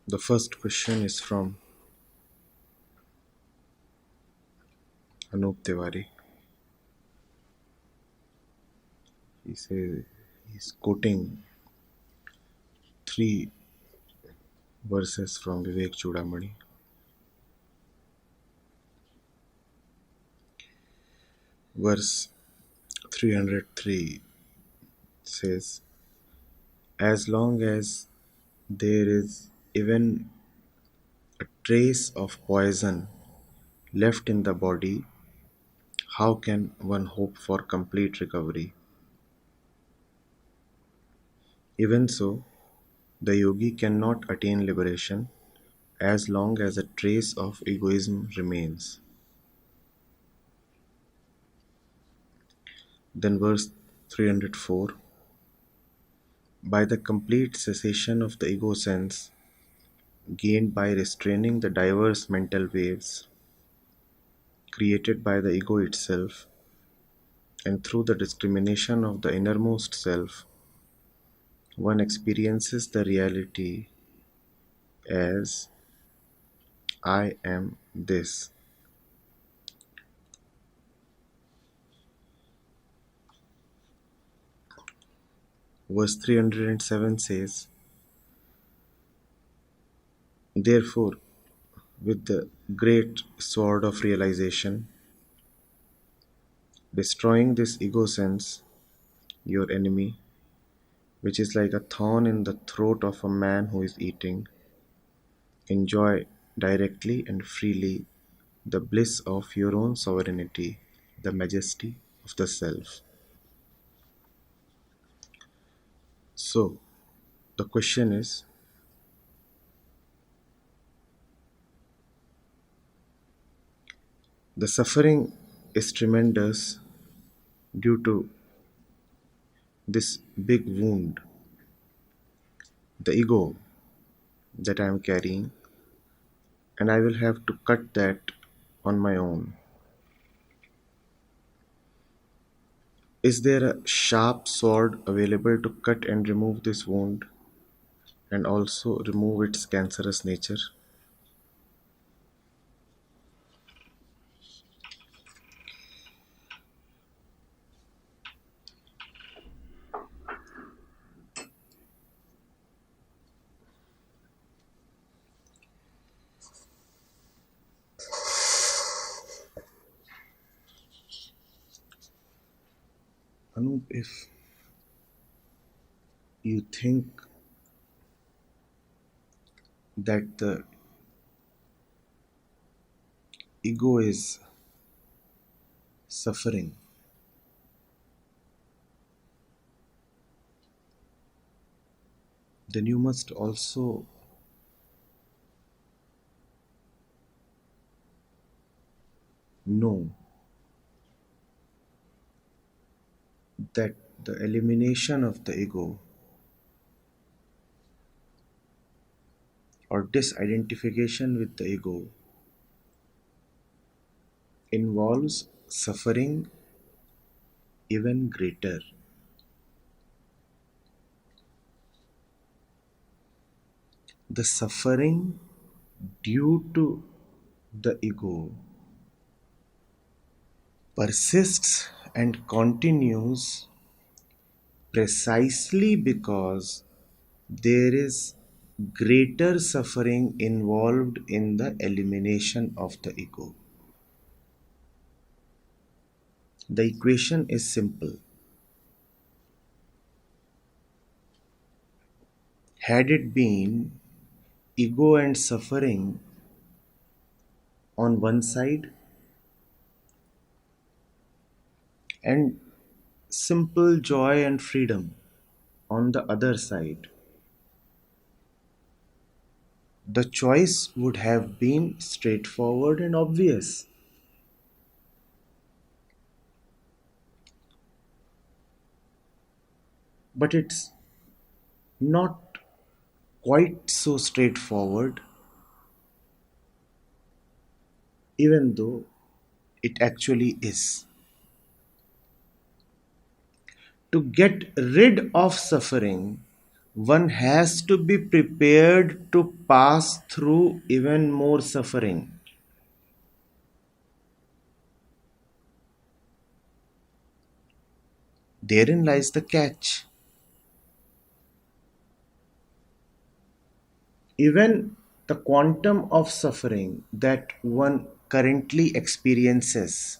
The first question is from Anup Tiwari. He says he's quoting three verses from Vivekachudamani. Verse 303 says, as long as there is even a trace of poison left in the body, how can one hope for complete recovery? Even so, the yogi cannot attain liberation as long as a trace of egoism remains. Then, verse 304, by the complete cessation of the ego sense, gained by restraining the diverse mental waves created by the ego itself, and through the discrimination of the innermost self, one experiences the reality as I am this. Verse 307 says, therefore, with the great sword of realization, destroying this ego sense, your enemy, which is like a thorn in the throat of a man who is eating, enjoy directly and freely the bliss of your own sovereignty, the majesty of the self. So, the question is, the suffering is tremendous due to this big wound, the ego that I am carrying, and I will have to cut that on my own. Is there a sharp sword available to cut and remove this wound and also remove its cancerous nature? Anup, if you think that the ego is suffering, then you must also know that the elimination of the ego or disidentification with the ego involves suffering even greater. The suffering due to the ego persists and continues precisely because there is greater suffering involved in the elimination of the ego. The equation is simple. Had it been ego and suffering on one side and simple joy and freedom on the other side, the choice would have been straightforward and obvious. But it's not quite so straightforward, even though it actually is. To get rid of suffering, one has to be prepared to pass through even more suffering. Therein lies the catch. Even the quantum of suffering that one currently experiences,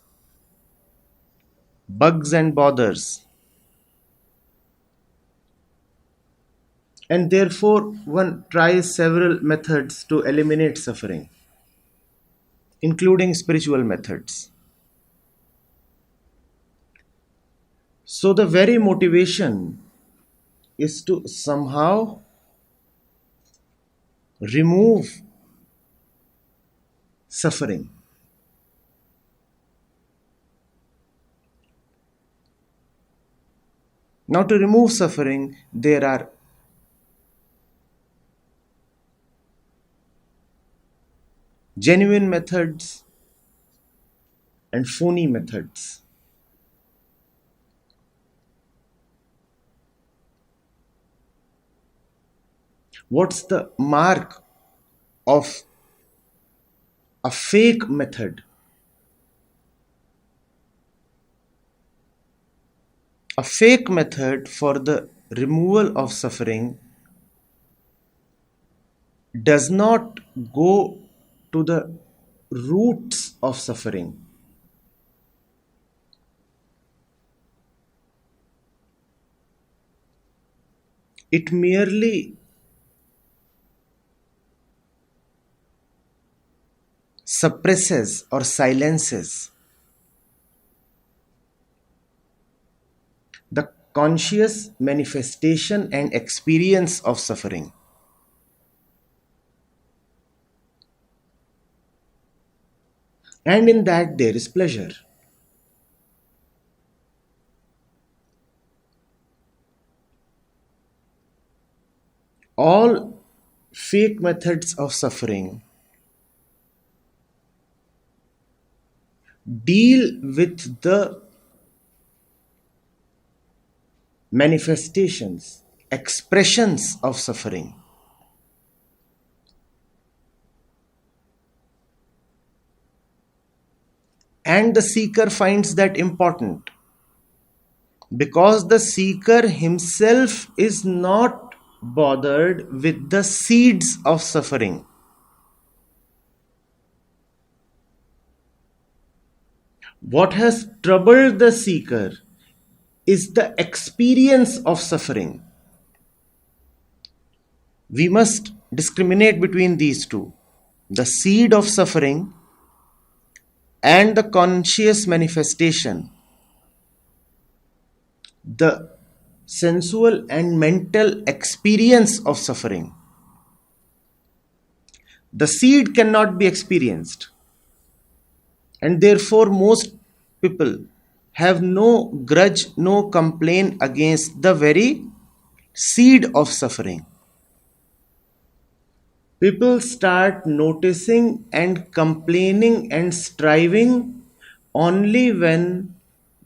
bugs and bothers, and therefore one tries several methods to eliminate suffering, including spiritual methods. So, the very motivation is to somehow remove suffering. Now, to remove suffering, there are genuine methods and phony methods. What's the mark of a fake method? A fake method for the removal of suffering does not go to the roots of suffering. It merely suppresses or silences the conscious manifestation and experience of suffering. And in that there is pleasure. All fake methods of suffering deal with the manifestations, expressions of suffering. And the seeker finds that important because the seeker himself is not bothered with the seeds of suffering. What has troubled the seeker is the experience of suffering. We must discriminate between these two, the seed of suffering and the conscious manifestation, the sensual and mental experience of suffering. The seed cannot be experienced, and therefore most people have no grudge, no complaint against the very seed of suffering. People start noticing and complaining and striving only when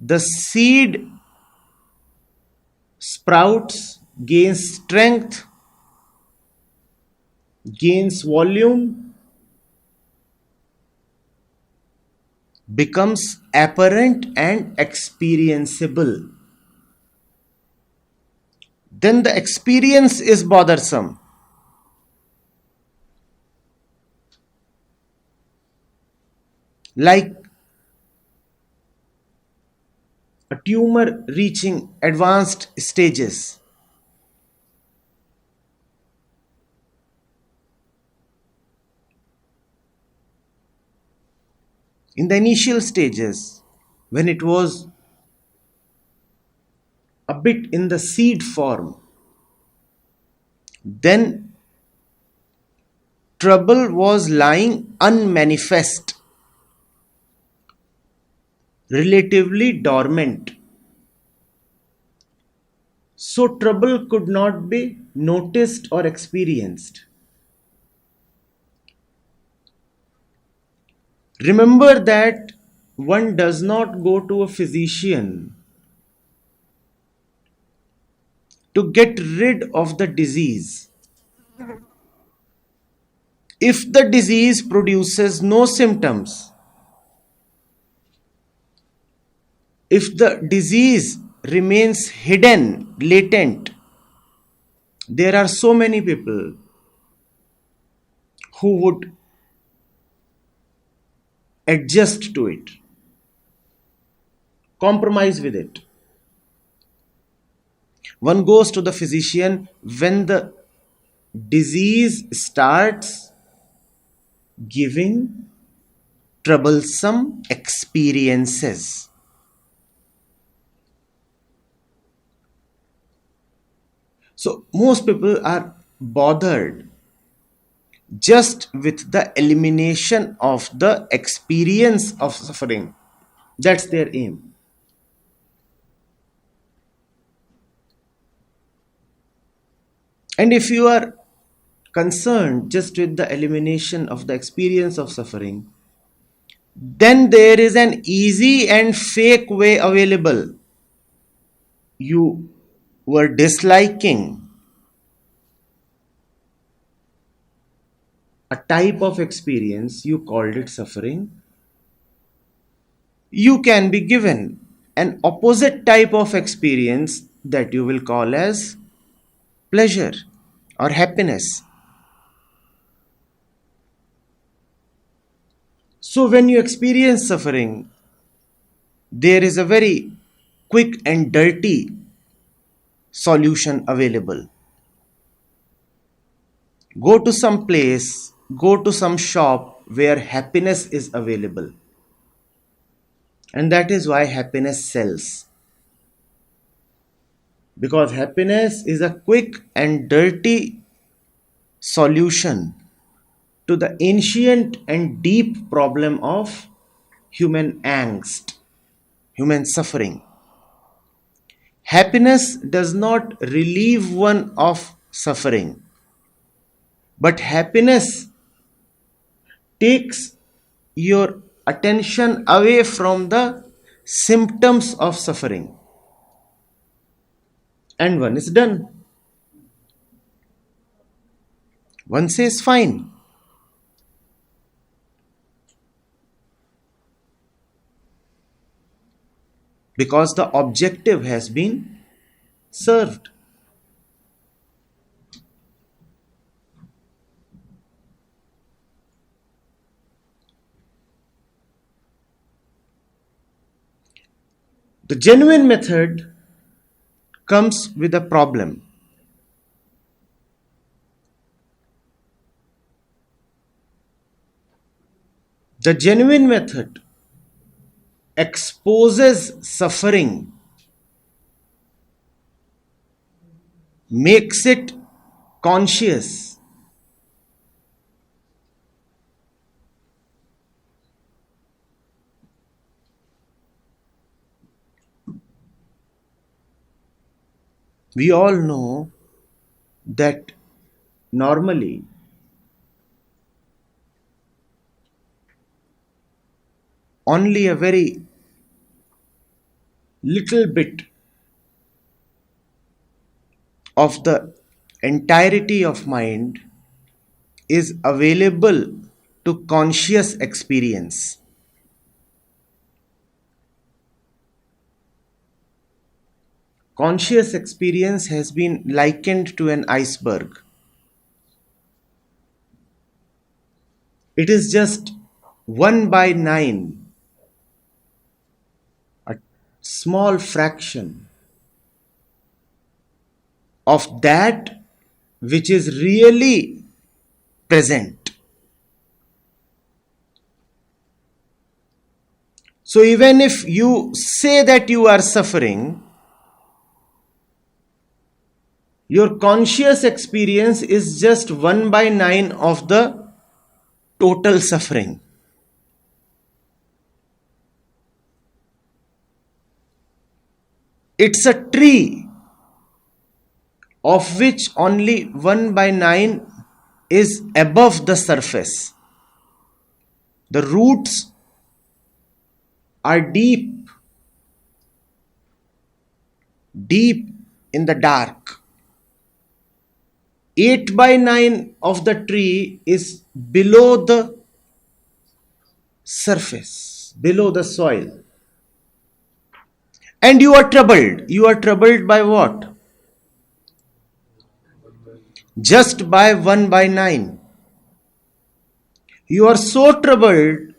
the seed sprouts, gains strength, gains volume, becomes apparent and experienceable. Then the experience is bothersome. Like a tumor reaching advanced stages. In the initial stages, when it was a bit in the seed form, then trouble was lying unmanifest, relatively dormant. So trouble could not be noticed or experienced. Remember that one does not go to a physician to get rid of the disease. If the disease produces no symptoms, if the disease remains hidden, latent, there are so many people who would adjust to it, compromise with it. One goes to the physician when the disease starts giving troublesome experiences. So most people are bothered just with the elimination of the experience of suffering. That's their aim. And if you are concerned just with the elimination of the experience of suffering, then there is an easy and fake way available. You were disliking a type of experience, you called it suffering. You can be given an opposite type of experience that you will call as pleasure or happiness. So when you experience suffering, there is a very quick and dirty solution available. Go to some place, go to some shop where happiness is available. And that is why happiness sells. Because happiness is a quick and dirty solution to the ancient and deep problem of human angst, human suffering. Happiness does not relieve one of suffering, but happiness takes your attention away from the symptoms of suffering, and one is done. One says, fine. Because the objective has been served. The genuine method comes with a problem. The genuine method exposes suffering, makes it conscious. We all know that normally only a very little bit of the entirety of mind is available to conscious experience. Conscious experience has been likened to an iceberg. It is just 1 by 9, a small fraction of that which is really present. So even if you say that you are suffering, your conscious experience is just 1 by 9 of the total suffering. It's a tree of which only 1 by 9 is above the surface. The roots are deep in the dark. 8 by 9 of the tree is below the surface, below the soil. And you are troubled. You are troubled by what? Just by 1 by 9. You are so troubled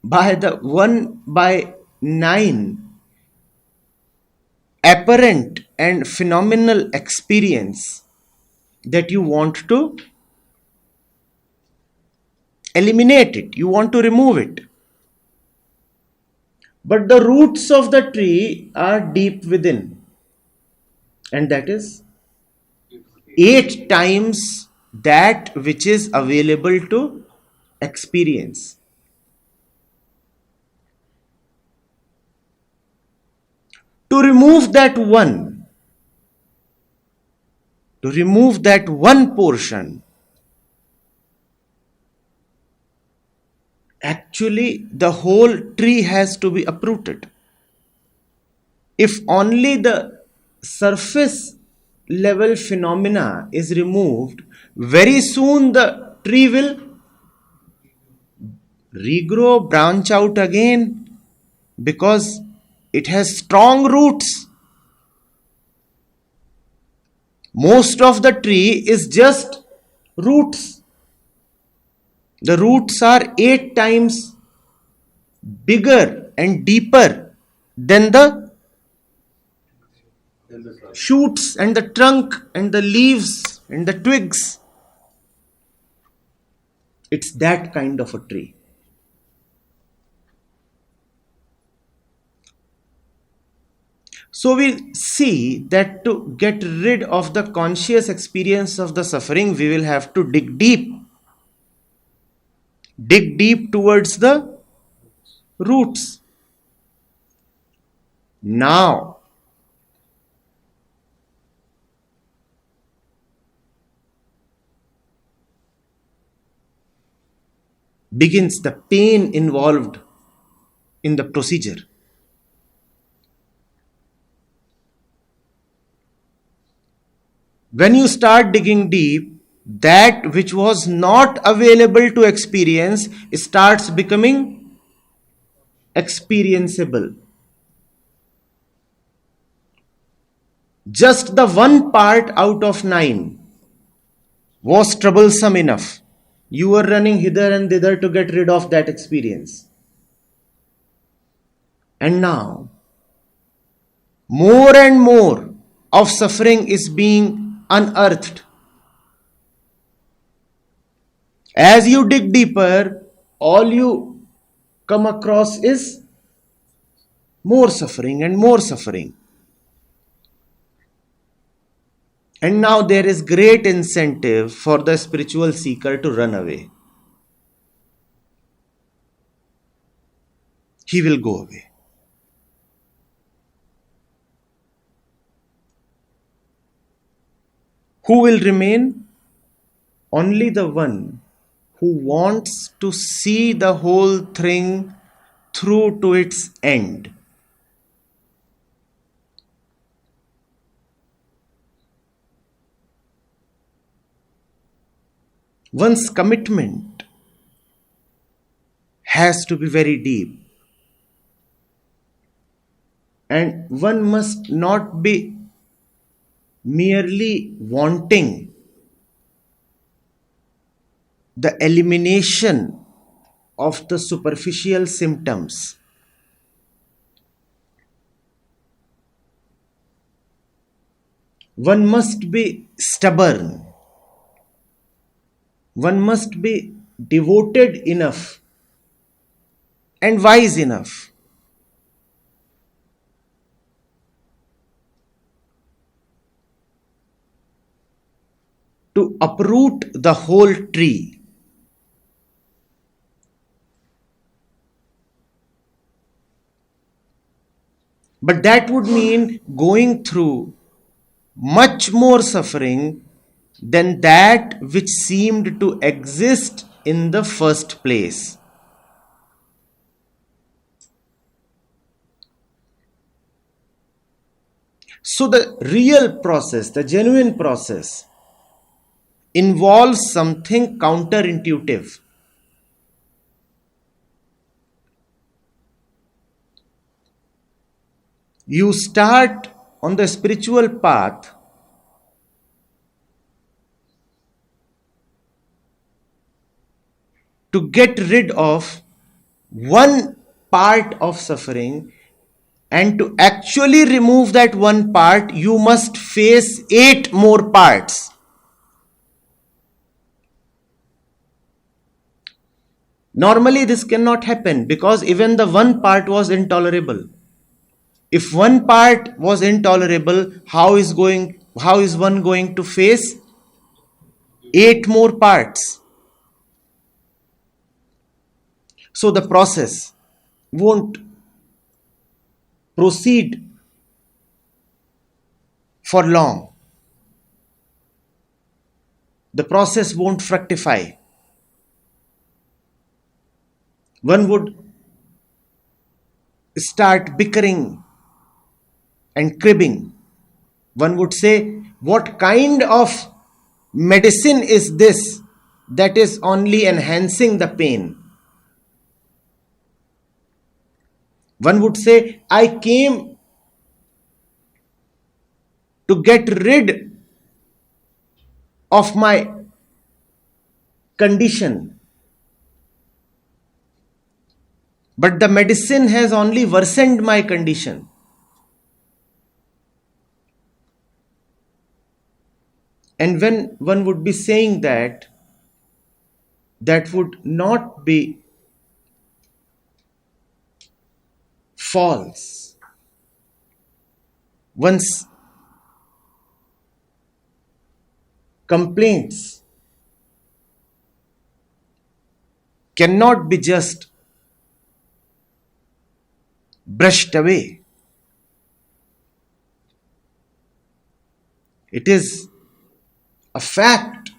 by the 1 by 9 apparent and phenomenal experience that you want to eliminate it, you want to remove it. But the roots of the tree are deep within, and that is 8 times that which is available to experience. To remove that one portion, actually the whole tree has to be uprooted. If only the surface level phenomena is removed, very soon the tree will regrow, branch out again, because it has strong roots. Most of the tree is just roots. The roots are 8 times bigger and deeper than the shoots and the trunk and the leaves and the twigs. It's that kind of a tree. So we see that to get rid of the conscious experience of the suffering, we will have to dig deep. Dig deep towards the roots. Now, begins the pain involved in the procedure. When you start digging deep, that which was not available to experience starts becoming experienceable. Just the one part out of 9 was troublesome enough. You were running hither and thither to get rid of that experience. And now, more and more of suffering is being unearthed. As you dig deeper, all you come across is more suffering and more suffering. And now there is great incentive for the spiritual seeker to run away. He will go away. Who will remain? Only the one who wants to see the whole thing through to its end. One's commitment has to be very deep. And one must not be merely wanting the elimination of the superficial symptoms. One must be stubborn. One must be devoted enough and wise enough to uproot the whole tree. But that would mean going through much more suffering than that which seemed to exist in the first place. So the real process, the genuine process, involves something counterintuitive. You start on the spiritual path to get rid of one part of suffering, and to actually remove that one part, you must face 8 more parts. Normally, this cannot happen because even the one part was intolerable. If one part was intolerable, how is one going to face 8 more parts? So the process won't proceed for long. The process won't fructify. One would start bickering and cribbing. One would say, what kind of medicine is this that is only enhancing the pain? One would say, I came to get rid of my condition, but the medicine has only worsened my condition. And when one would be saying that, that would not be false. One's complaints cannot be just brushed away. It is a fact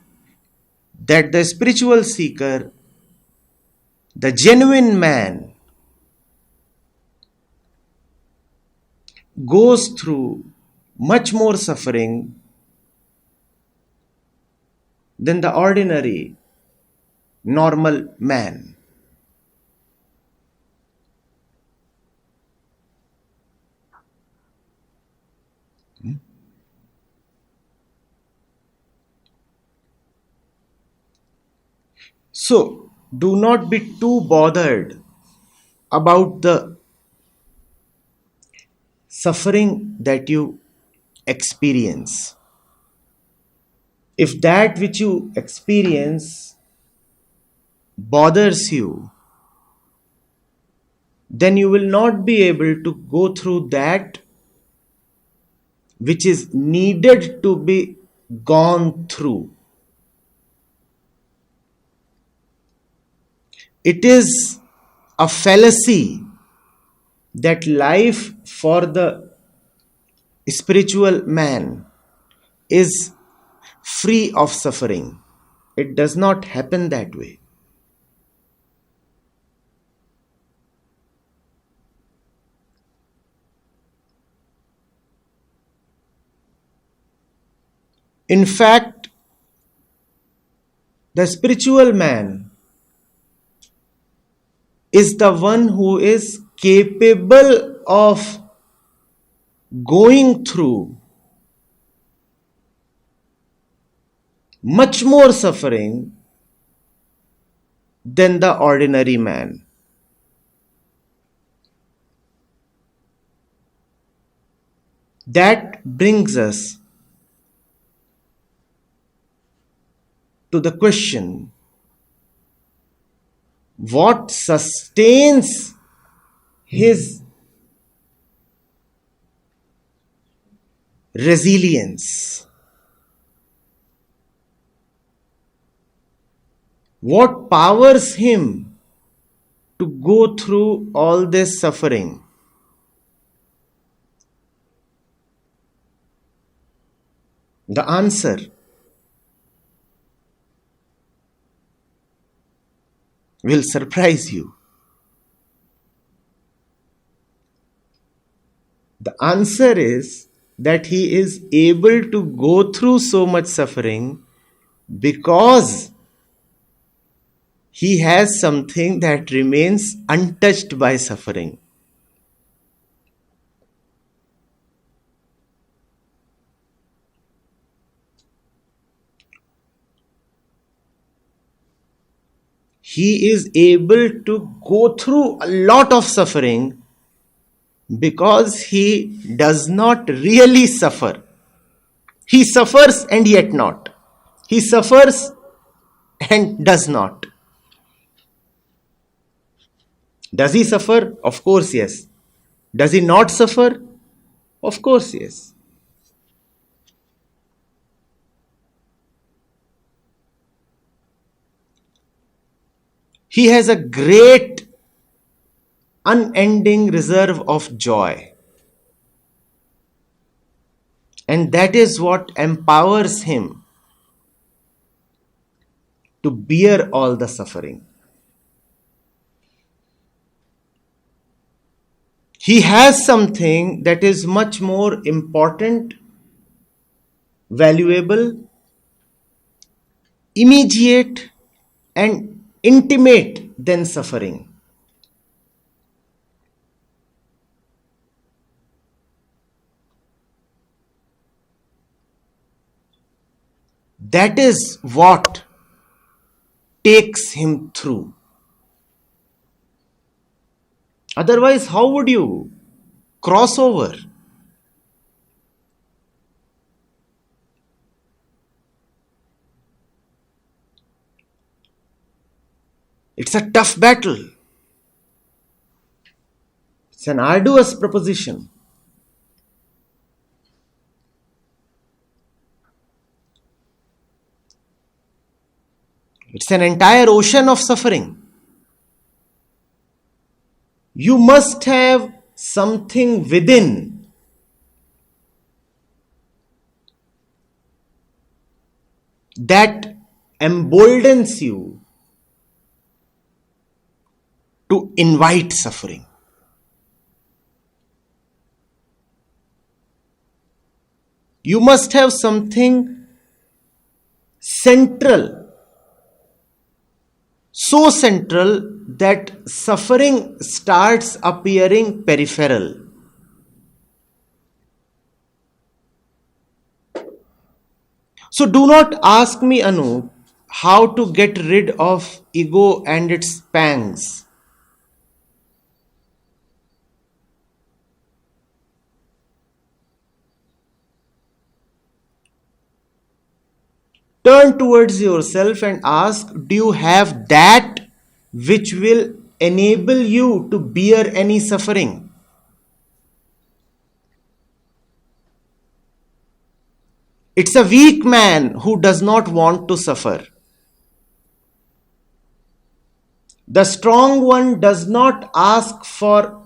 that the spiritual seeker, the genuine man, goes through much more suffering than the ordinary, normal man. So, do not be too bothered about the suffering that you experience. If that which you experience bothers you, then you will not be able to go through that which is needed to be gone through. It is a fallacy that life for the spiritual man is free of suffering. It does not happen that way. In fact, the spiritual man is the one who is capable of going through much more suffering than the ordinary man. That brings us to the question, what sustains his resilience? What powers him to go through all this suffering? The answer will surprise you. The answer is that he is able to go through so much suffering Because he has something that remains untouched by suffering. He is able to go through a lot of suffering because he does not really suffer. He suffers and yet not. He suffers and does not. Does he suffer? Of course, yes. Does he not suffer? Of course, yes. He has a great, unending reserve of joy. And that is what empowers him to bear all the suffering. He has something that is much more important, valuable, immediate, and intimate than suffering. That is what takes him through. Otherwise, how would you cross over? It's a tough battle. It's an arduous proposition. It's an entire ocean of suffering. You must have something within that emboldens you to invite suffering. You must have something central, so central that suffering starts appearing peripheral. So do not ask me, Anu, how to get rid of ego and its pangs. Turn towards yourself and ask, do you have that which will enable you to bear any suffering? It's a weak man who does not want to suffer. The strong one does not ask for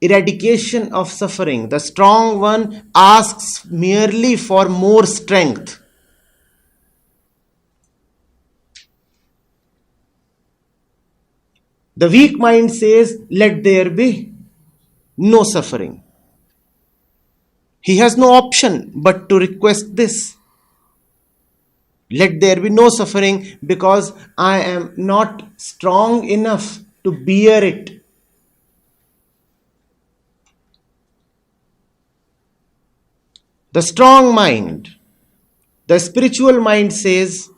eradication of suffering. The strong one asks merely for more strength. The weak mind says, let there be no suffering. He has no option but to request this. Let there be no suffering because I am not strong enough to bear it. The strong mind, the spiritual mind says,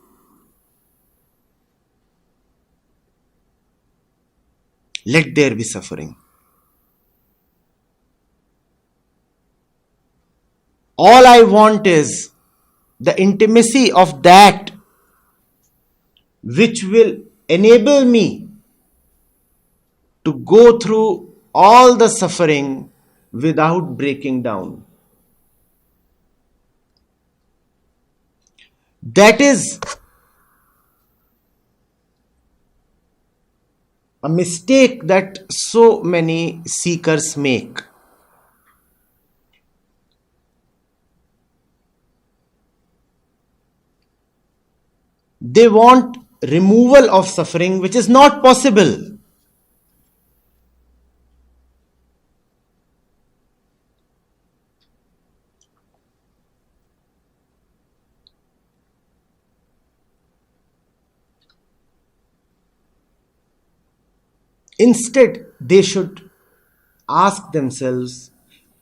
let there be suffering. All I want is the intimacy of that which will enable me to go through all the suffering without breaking down. That is a mistake that so many seekers make. They want removal of suffering, which is not possible. Instead, they should ask themselves,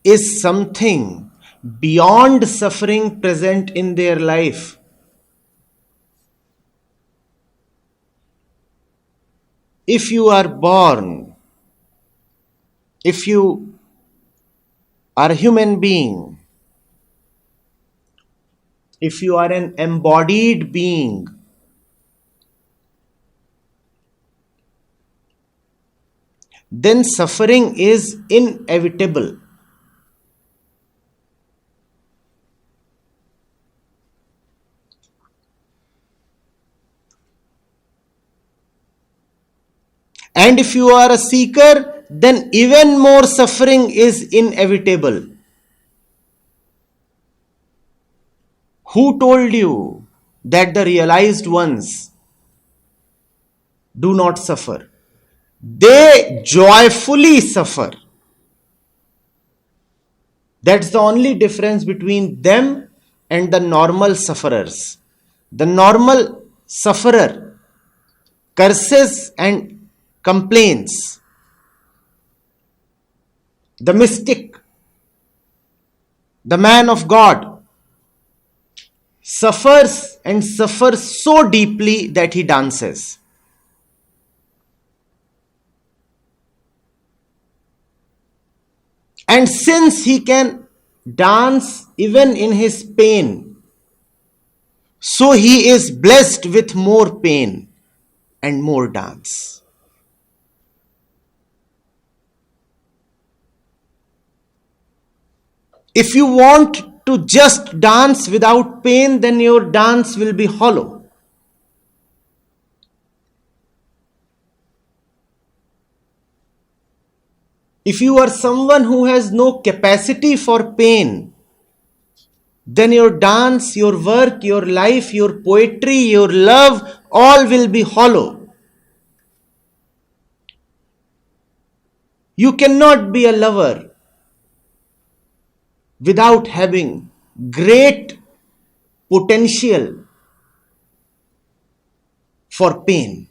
is something beyond suffering present in their life? If you are born, if you are a human being, if you are an embodied being, then suffering is inevitable. And if you are a seeker, then even more suffering is inevitable. Who told you that the realized ones do not suffer? They joyfully suffer. That's the only difference between them and the normal sufferers. The normal sufferer curses and complains. The mystic, the man of God, suffers and suffers so deeply that he dances. And since he can dance even in his pain, so he is blessed with more pain and more dance. If you want to just dance without pain, then your dance will be hollow. If you are someone who has no capacity for pain, then your dance, your work, your life, your poetry, your love, all will be hollow. You cannot be a lover without having great potential for pain.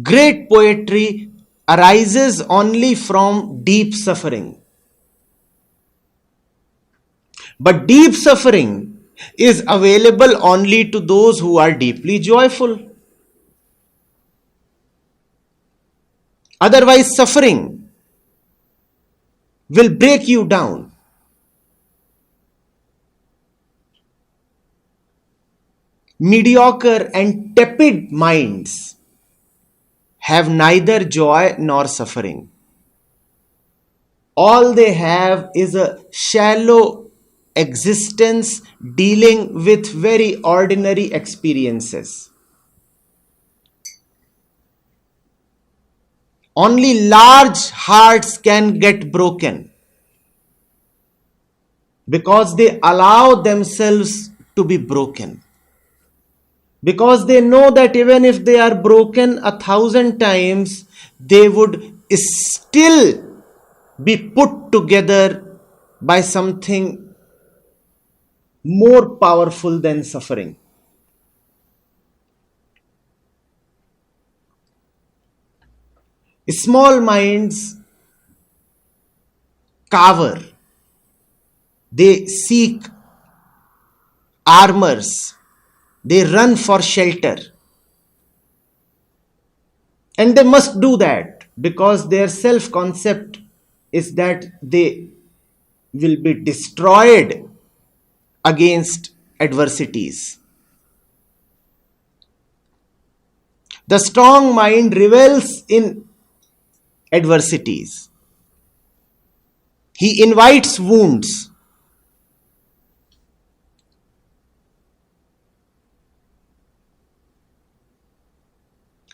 Great poetry arises only from deep suffering. But deep suffering is available only to those who are deeply joyful. Otherwise, suffering will break you down. Mediocre and tepid minds have neither joy nor suffering. All they have is a shallow existence dealing with very ordinary experiences. Only large hearts can get broken because they allow themselves to be broken. Because they know that even if they are broken 1,000 times, they would still be put together by something more powerful than suffering. Small minds cower, they seek armors, they run for shelter. And they must do that because their self-concept is that they will be destroyed against adversities. The strong mind revels in adversities. He invites wounds.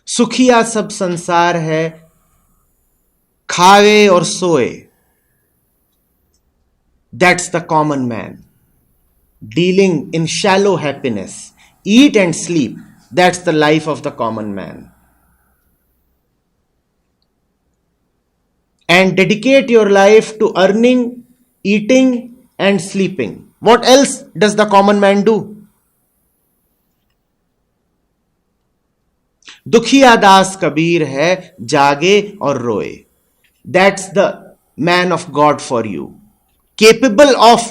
सुखिया सब संसार है, खावे और सोए. That's the common man, dealing in shallow happiness. Eat and sleep. That's the life of the common man. And dedicate your life to earning, eating, and sleeping. What else does the common man do? दुखिया दास कबीर है, जागे और रोए. That's the man of God for you. Capable of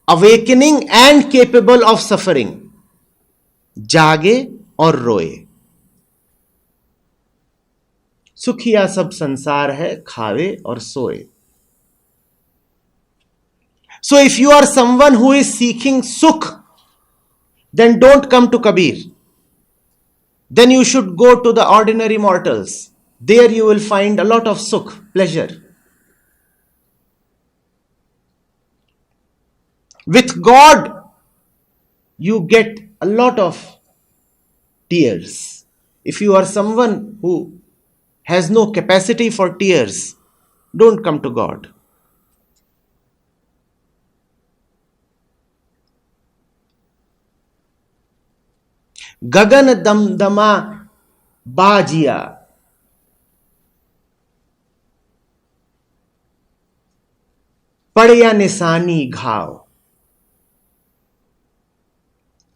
awakening and capable of suffering. जागे और रोए. सुखिया सब संसार है, खावे और सोए. So if you are someone who is seeking sukh, then don't come to Kabir. Then you should go to the ordinary mortals. There you will find a lot of sukh, pleasure. With God, you get a lot of tears. If you are someone who has no capacity for tears, don't come to God. गगन दमदमा बाजिया, पड़या निशानी घाव.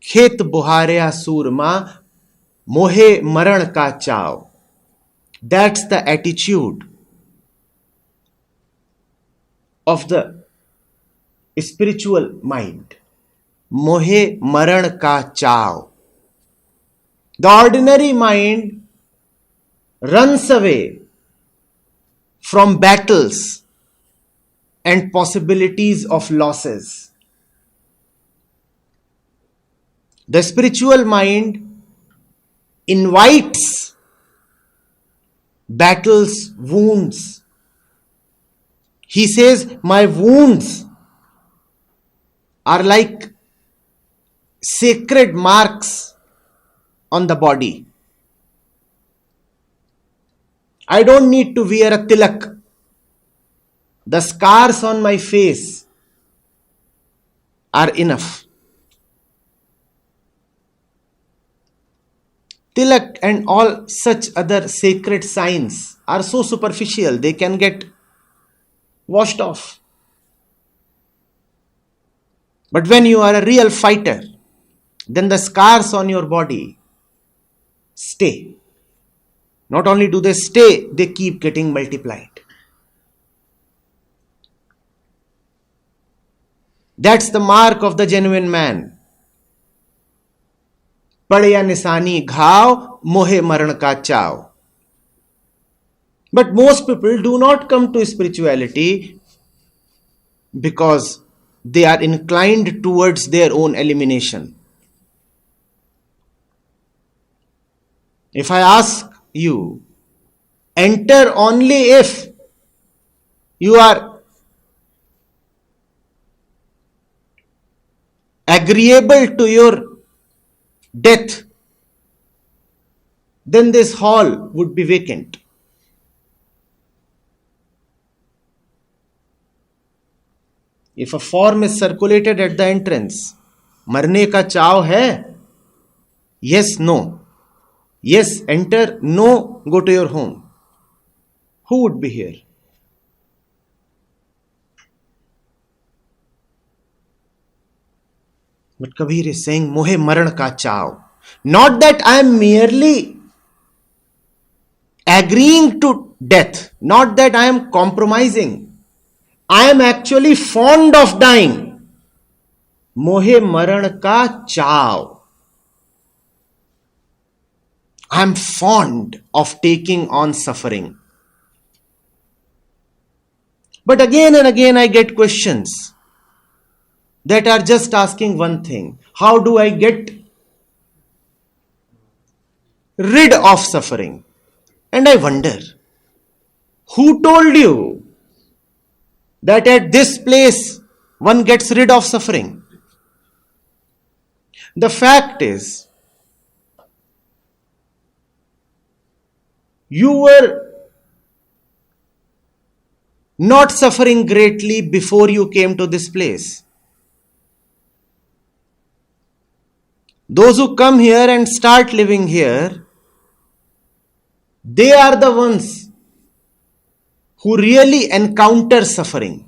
खेत बुहारया सूरमा, मोहे मरण का चाव. That's the attitude of the spiritual mind. मोहे मरण का चाव. The ordinary mind runs away from battles and possibilities of losses. The spiritual mind invites battles, wounds. He says, my wounds are like sacred marks on the body. I don't need to wear a tilak. The scars on my face are enough. Tilak and all such other sacred signs are so superficial, they can get washed off. But when you are a real fighter, then the scars on your body stay. Not only do they stay, they keep getting multiplied. That's the mark of the genuine man. Padya nisani घाव, मोहे मरण का चाव. But most people do not come to spirituality because they are inclined towards their own elimination. If I ask you, enter only if you are agreeable to your death, then this hall would be vacant. If a form is circulated at the entrance, मरने का चाव है? Yes, no. Yes, enter. No, go to your home. Who would be here? But Kabir is saying, Mohe maran ka chav. Not that I am merely agreeing to death. Not that I am compromising. I am actually fond of dying. Mohe maran ka chav. I am fond of taking on suffering. But again and again I get questions that are just asking one thing. How do I get rid of suffering? And I wonder, who told you that at this place one gets rid of suffering? The fact is, you were not suffering greatly before you came to this place. Those who come here and start living here, they are the ones who really encounter suffering.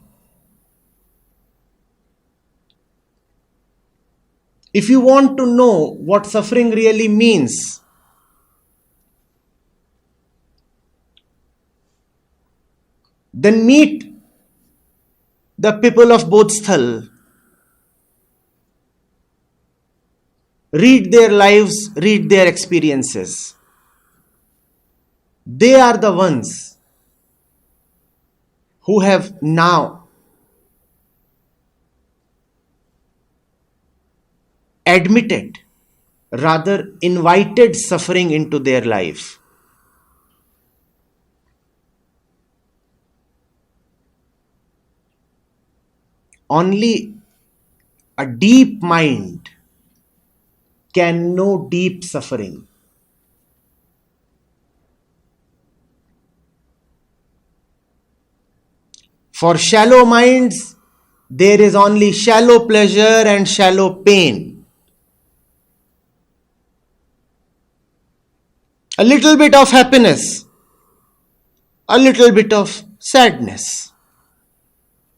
If you want to know what suffering really means, then meet the people of Bodhsthal. Read their lives, read their experiences. They are the ones who have now admitted, rather invited suffering into their life. Only a deep mind can know deep suffering. For shallow minds, there is only shallow pleasure and shallow pain. A little bit of happiness, a little bit of sadness.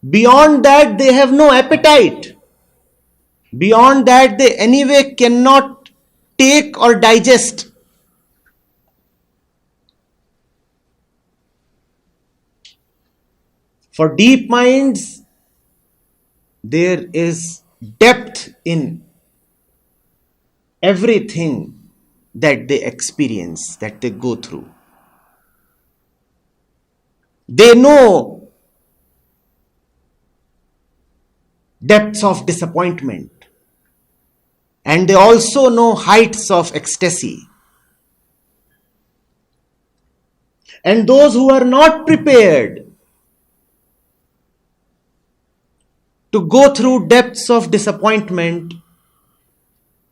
Beyond that, they have no appetite. Beyond that, they anyway cannot take or digest. For deep minds, there is depth in everything that they experience, that they go through. They know depths of disappointment, and they also know heights of ecstasy. And those who are not prepared to go through depths of disappointment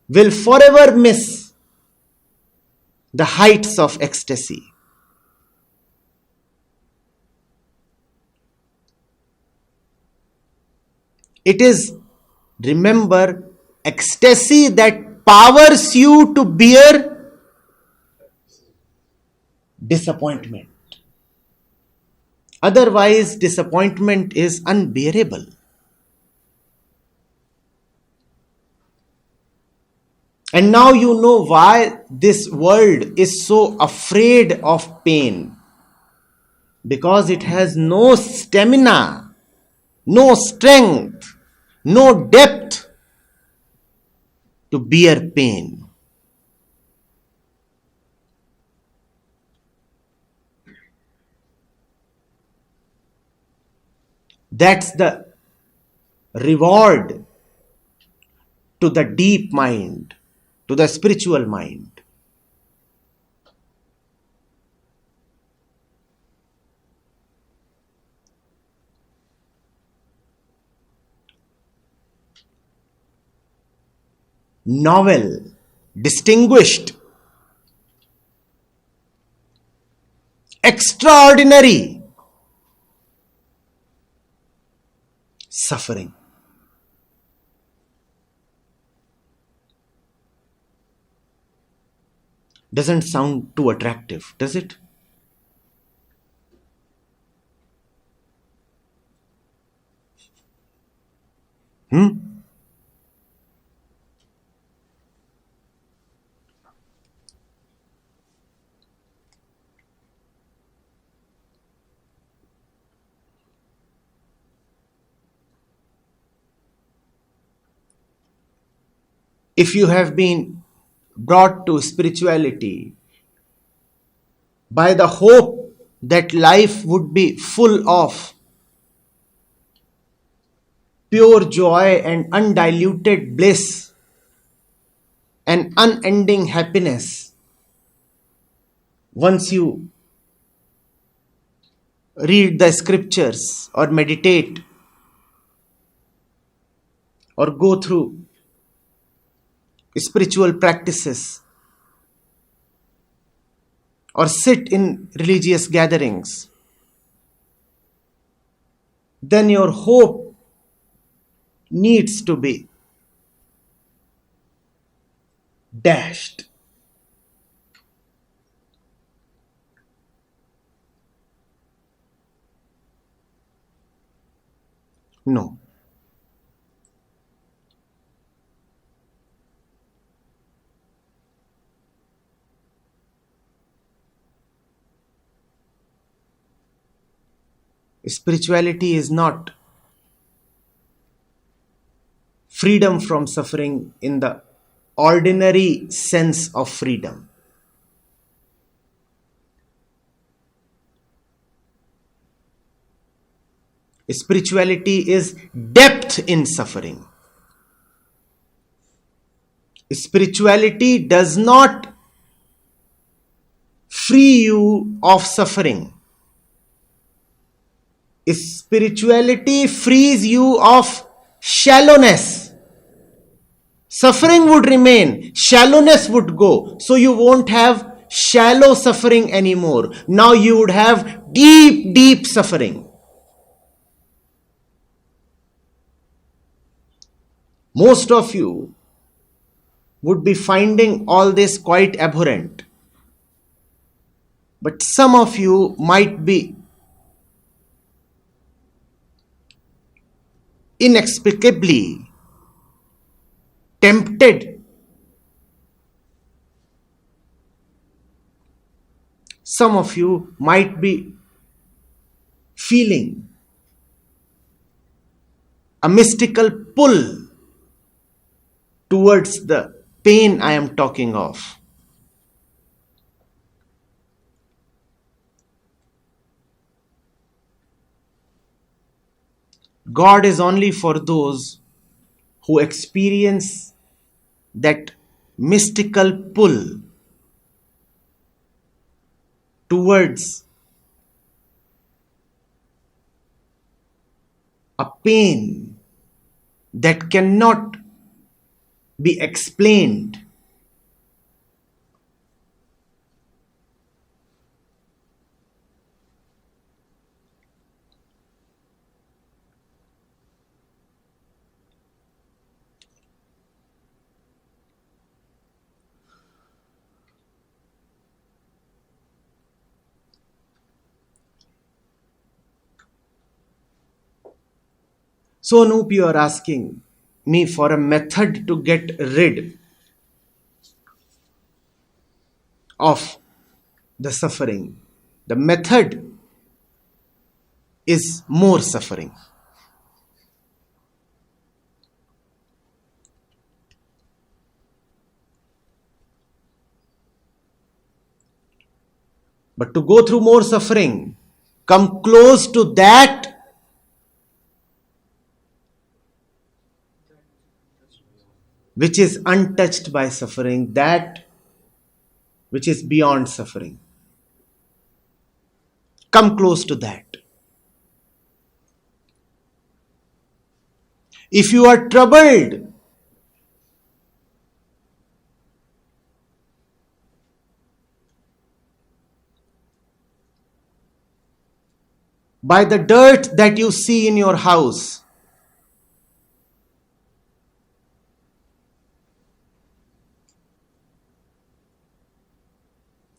will forever miss the heights of ecstasy. It is, remember, ecstasy that powers you to bear disappointment. Otherwise, disappointment is unbearable. And now you know why this world is so afraid of pain. Because it has no stamina, no strength, no depth to bear pain. That's the reward to the deep mind, to the spiritual mind. Novel, distinguished, extraordinary suffering. Doesn't sound too attractive, does it? If you have been brought to spirituality by the hope that life would be full of pure joy and undiluted bliss and unending happiness, once you read the scriptures or meditate or go through spiritual practices or sit in religious gatherings, then your hope needs to be dashed. No. Spirituality is not freedom from suffering in the ordinary sense of freedom. Spirituality is depth in suffering. Spirituality does not free you of suffering. Spirituality frees you of shallowness. Suffering would remain, shallowness would go. So you won't have shallow suffering anymore. Now you would have deep, deep suffering. Most of you would be finding all this quite abhorrent. But some of you might be inexplicably tempted. Some of you might be feeling a mystical pull towards the pain I am talking of. God is only for those who experience that mystical pull towards a pain that cannot be explained. So, Anup, you are asking me for a method to get rid of the suffering. The method is more suffering. But to go through more suffering, come close to that which is untouched by suffering, that which is beyond suffering. Come close to that. If you are troubled by the dirt that you see in your house,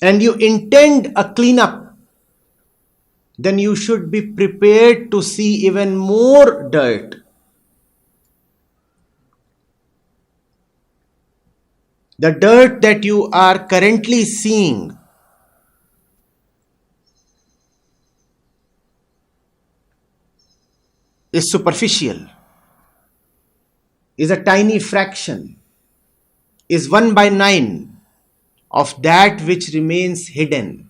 and you intend a cleanup, then you should be prepared to see even more dirt. The dirt that you are currently seeing is superficial, is a tiny fraction, is 1/9 of that which remains hidden.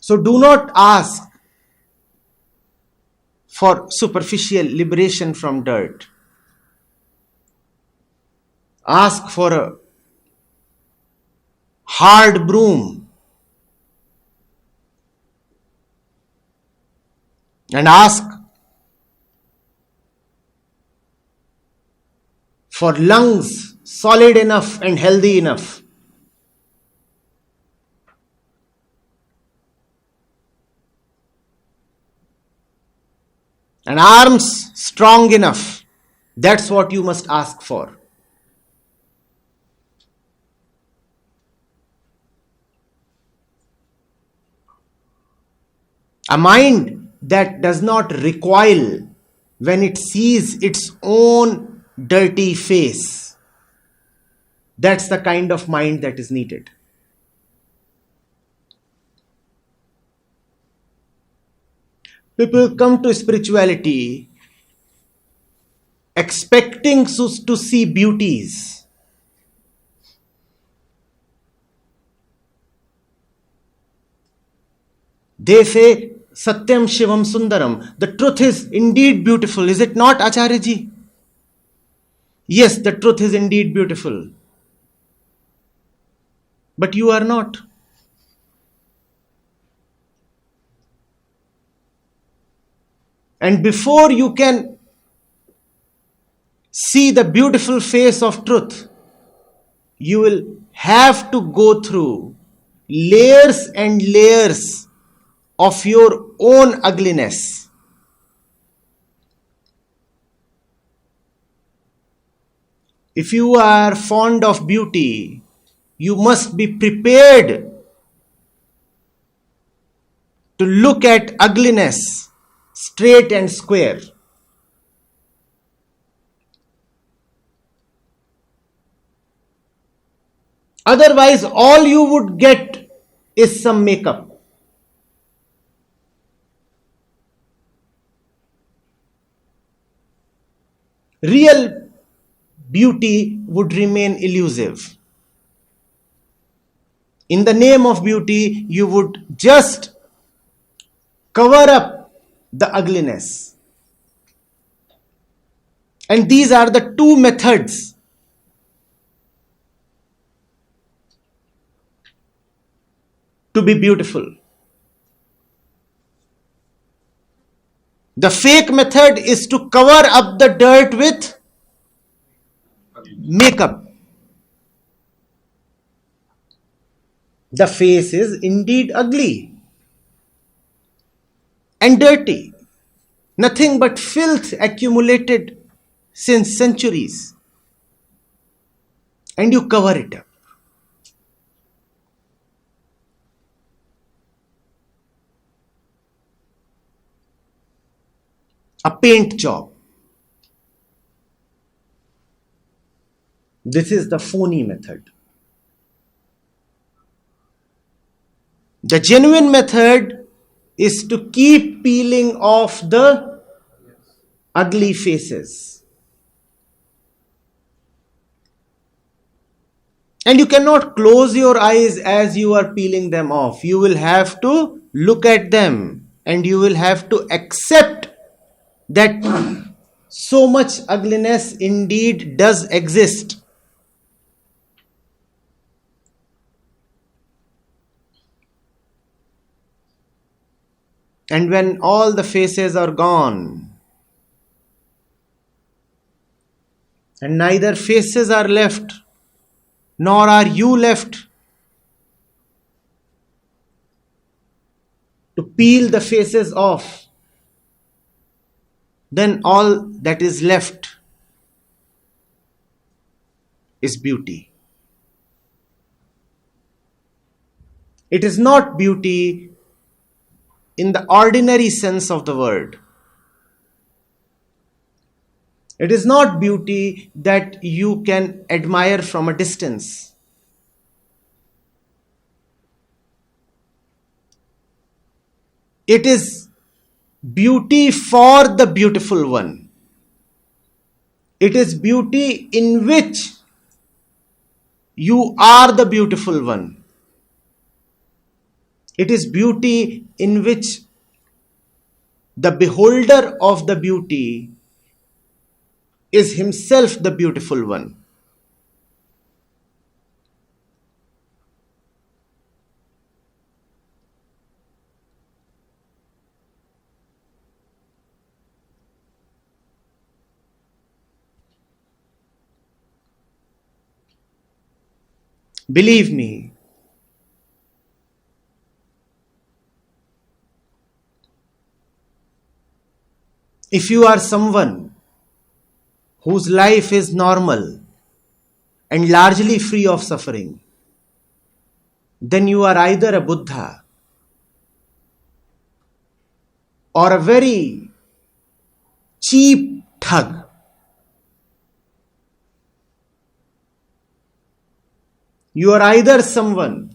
So do not ask for superficial liberation from dirt. Ask for a hard broom and ask for lungs solid enough and healthy enough. And arms strong enough. That's what you must ask for. A mind that does not recoil when it sees its own dirty face. That's the kind of mind that is needed. People come to spirituality expecting to see beauties. They say, Satyam Shivam Sundaram. The truth is indeed beautiful. Is it not, Acharya ji? Yes, the truth is indeed beautiful. But you are not. And before you can see the beautiful face of truth, you will have to go through layers and layers of your own ugliness. If you are fond of beauty, you must be prepared to look at ugliness straight and square. Otherwise, all you would get is some makeup. Real beauty would remain elusive. In the name of beauty, you would just cover up the ugliness. And these are the two methods to be beautiful. The fake method is to cover up the dirt with makeup. The face is indeed ugly and dirty. Nothing but filth accumulated since centuries. And you cover it up. A paint job. This is the phony method. The genuine method is to keep peeling off the ugly faces. And you cannot close your eyes as you are peeling them off. You will have to look at them and you will have to accept that so much ugliness indeed does exist. And when all the faces are gone, and neither faces are left, nor are you left to peel the faces off, then all that is left is beauty. It is not beauty in the ordinary sense of the word. It is not beauty that you can admire from a distance. It is beauty for the beautiful one. It is beauty in which you are the beautiful one. It is beauty in which the beholder of the beauty is himself the beautiful one. Believe me, if you are someone whose life is normal and largely free of suffering, then you are either a Buddha or a very cheap thug. You are either someone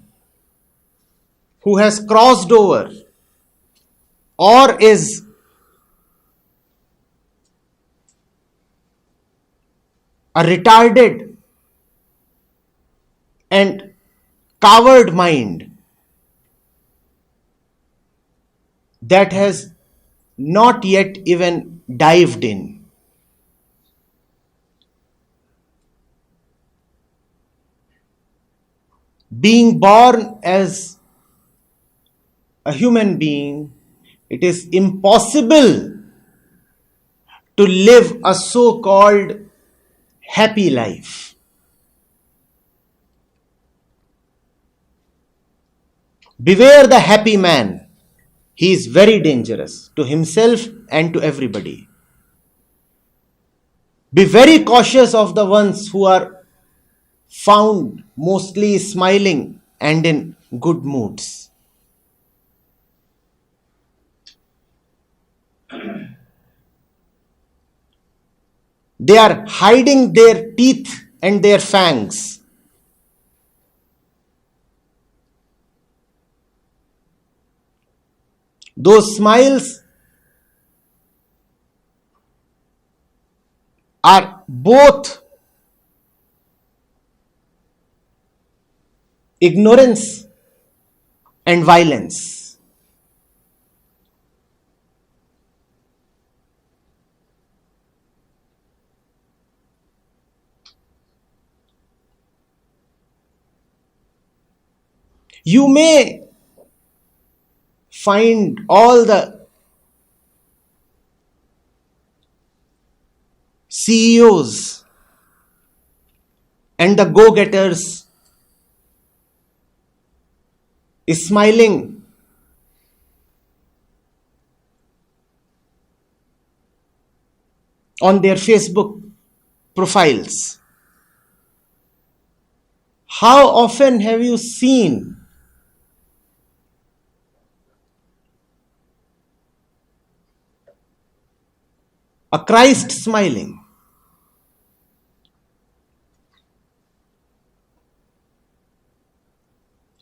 who has crossed over or is a retarded and coward mind that has not yet even dived in. Being born as a human being, it is impossible to live a so-called happy life. Beware the happy man. He is very dangerous to himself and to everybody. Be very cautious of the ones who are found mostly smiling and in good moods. They are hiding their teeth and their fangs. Those smiles are both ignorance and violence. You may find all the CEOs and the go-getters smiling on their Facebook profiles. How often have you seen a Christ smiling?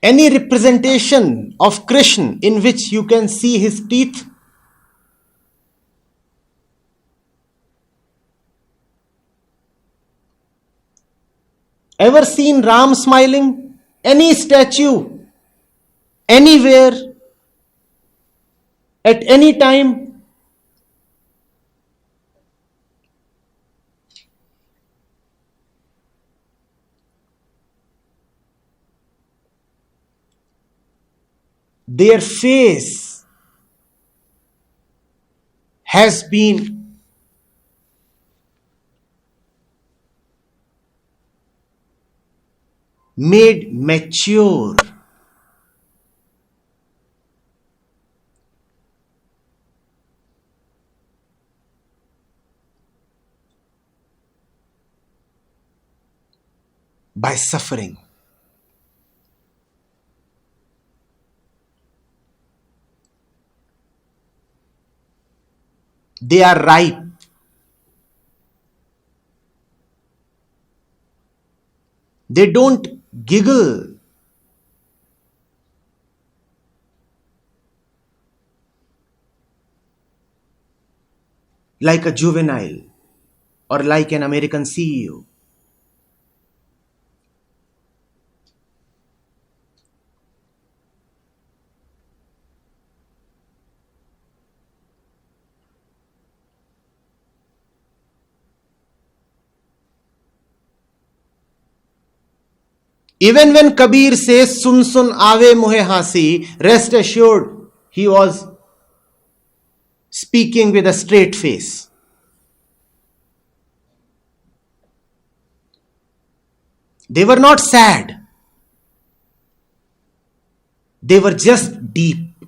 Any representation of Krishna in which you can see his teeth? Ever seen Ram smiling? Any statue, anywhere, at any time? Their face has been made mature by suffering. They are ripe. They don't giggle like a juvenile or like an American CEO. Even when Kabir says, "Sun sun aave mohe hasi," rest assured he was speaking with a straight face. They were not sad. They were just deep.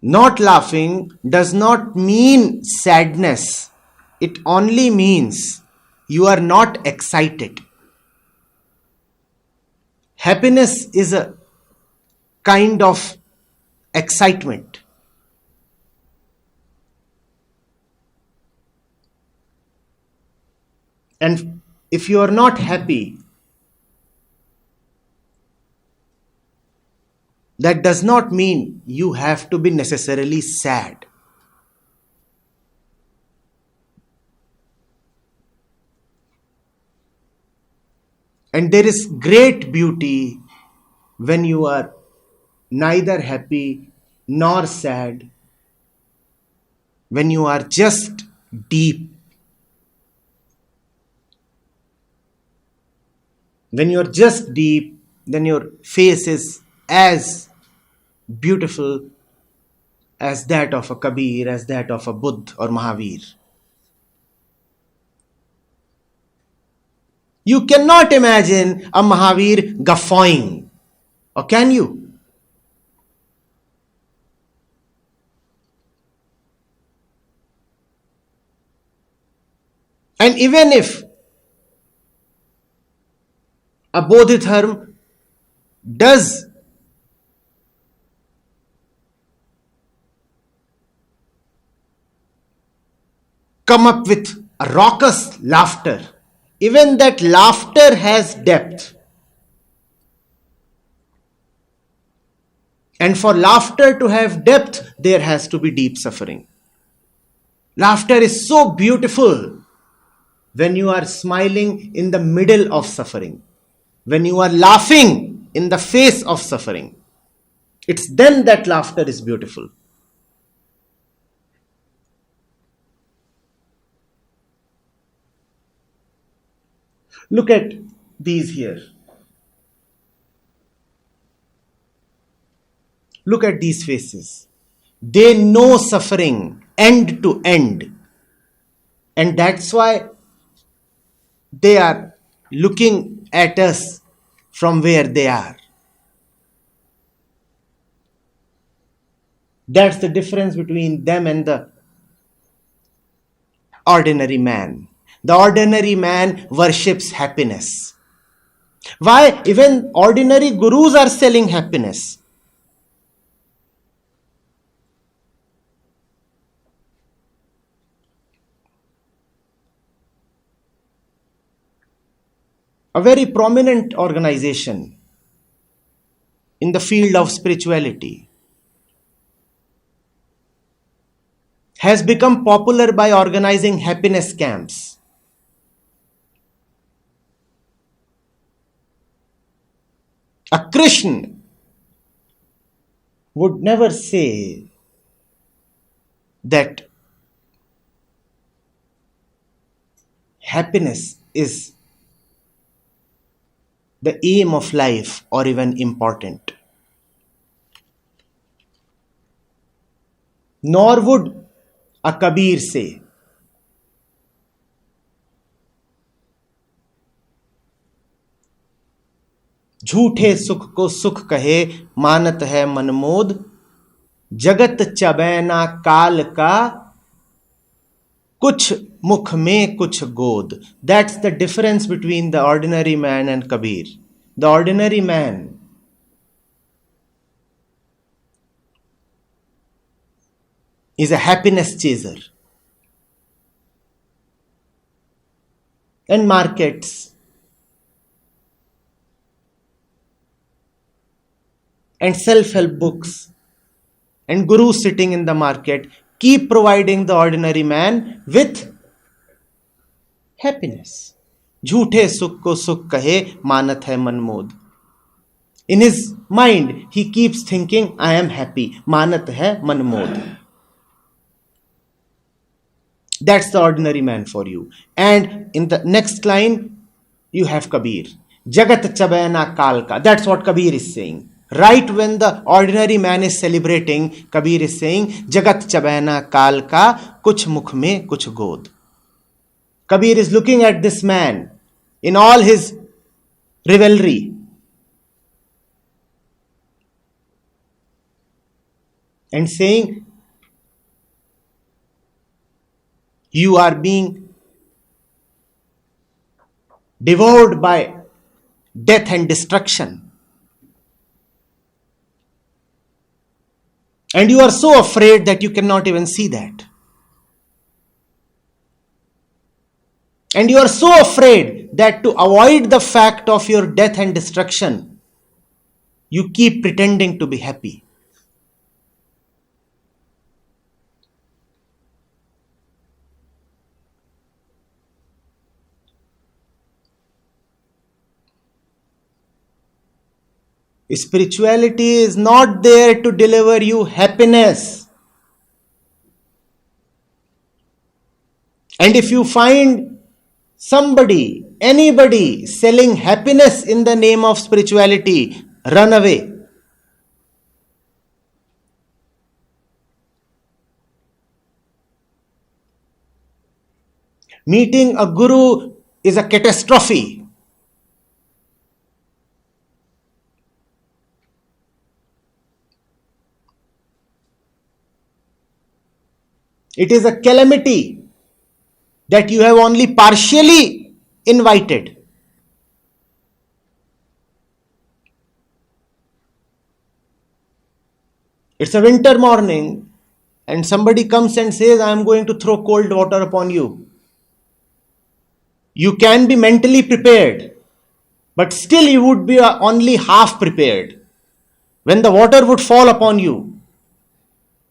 Not laughing does not mean sadness. It only means you are not excited. Happiness is a kind of excitement. And if you are not happy, that does not mean you have to be necessarily sad. And there is great beauty when you are neither happy nor sad, when you are just deep. When you are just deep, then your face is as beautiful as that of a Kabir, as that of a Buddha or Mahavir. You cannot imagine a Mahavir guffawing, or can you? And even if a Bodhidharma does come up with a raucous laughter, even that laughter has depth. And for laughter to have depth, there has to be deep suffering. Laughter is so beautiful when you are smiling in the middle of suffering, when you are laughing in the face of suffering. It's then that laughter is beautiful. Look at these here. Look at these faces. They know suffering end to end. And that's why they are looking at us from where they are. That's the difference between them and the ordinary man. The ordinary man worships happiness. Why? Even ordinary gurus are selling happiness. A very prominent organization in the field of spirituality has become popular by organizing happiness camps. A Krishna would never say that happiness is the aim of life or even important. Nor would a Kabir say झूठे सुख को सुख कहे मानत है मनमोद जगत चबैना काल का कुछ मुख में कुछ गोद. That's the difference between the ordinary man and Kabir. The ordinary man is a happiness chaser. And markets and self-help books and gurus sitting in the market keep providing the ordinary man with happiness. झूठे सुख को सुख कहे मानत है Manmad. In his mind, he keeps thinking, I am happy. Manat hai manmod. That's the ordinary man for you. And in the next line, you have Kabir. Jagat chabayana kalka. That's what Kabir is saying. Right when the ordinary man is celebrating, Kabir is saying, Jagat chabayana kalka, kuch mukh mein kuch god. Kabir is looking at this man in all his revelry and saying, you are being devoured by death and destruction. And you are so afraid that you cannot even see that. And you are so afraid that to avoid the fact of your death and destruction, you keep pretending to be happy. Spirituality is not there to deliver you happiness. And if you find somebody, anybody selling happiness in the name of spirituality, run away. Meeting a guru is a catastrophe. It is a calamity that you have only partially invited. It's a winter morning and somebody comes and says, I am going to throw cold water upon you. You can be mentally prepared, but still you would be only half prepared. When the water would fall upon you,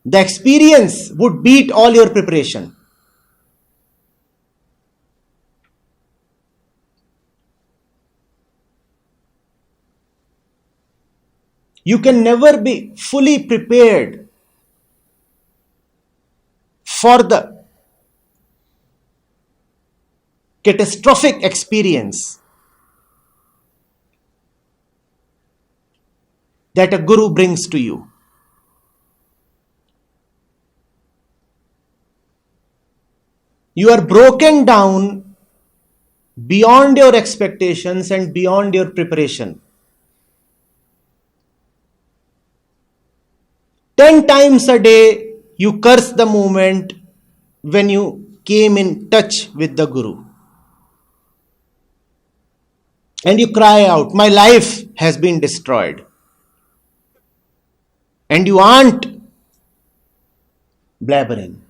the experience would beat all your preparation. You can never be fully prepared for the catastrophic experience that a guru brings to you. You are broken down beyond your expectations and beyond your preparation. 10 times a day, you curse the moment when you came in touch with the Guru. And you cry out, my life has been destroyed. And you aren't blabbering.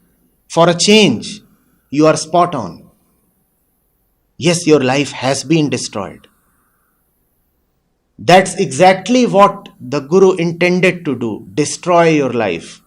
For a change, you are spot on. Yes, your life has been destroyed. That's exactly what the Guru intended to do, destroy your life.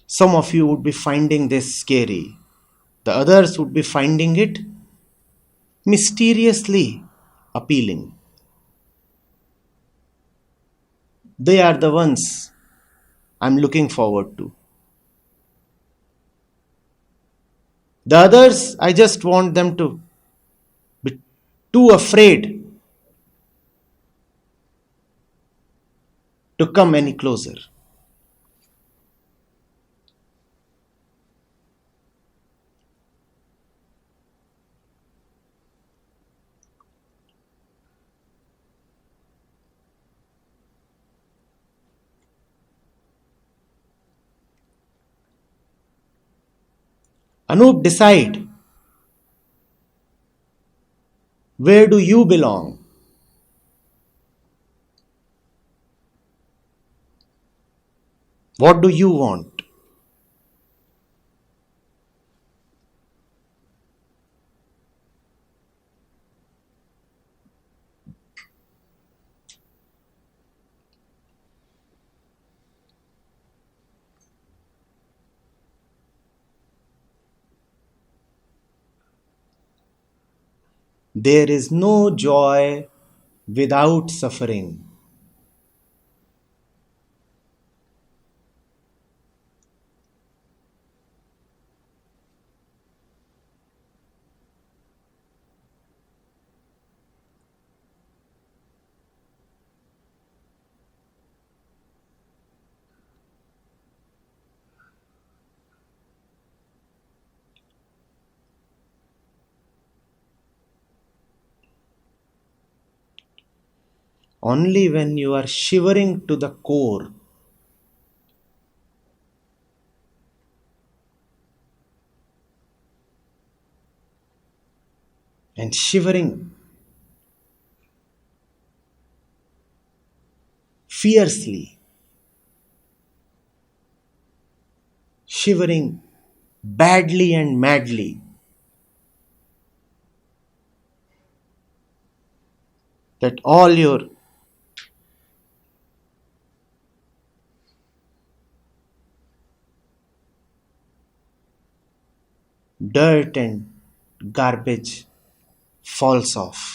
Some of you would be finding this scary. The others would be finding it mysteriously appealing. They are the ones I'm looking forward to. The others, I just want them to be too afraid to come any closer. Anup, decide. Where do you belong? What do you want? There is no joy without suffering. Only when you are shivering to the core and shivering fiercely, shivering badly and madly, that all your dirt and garbage falls off.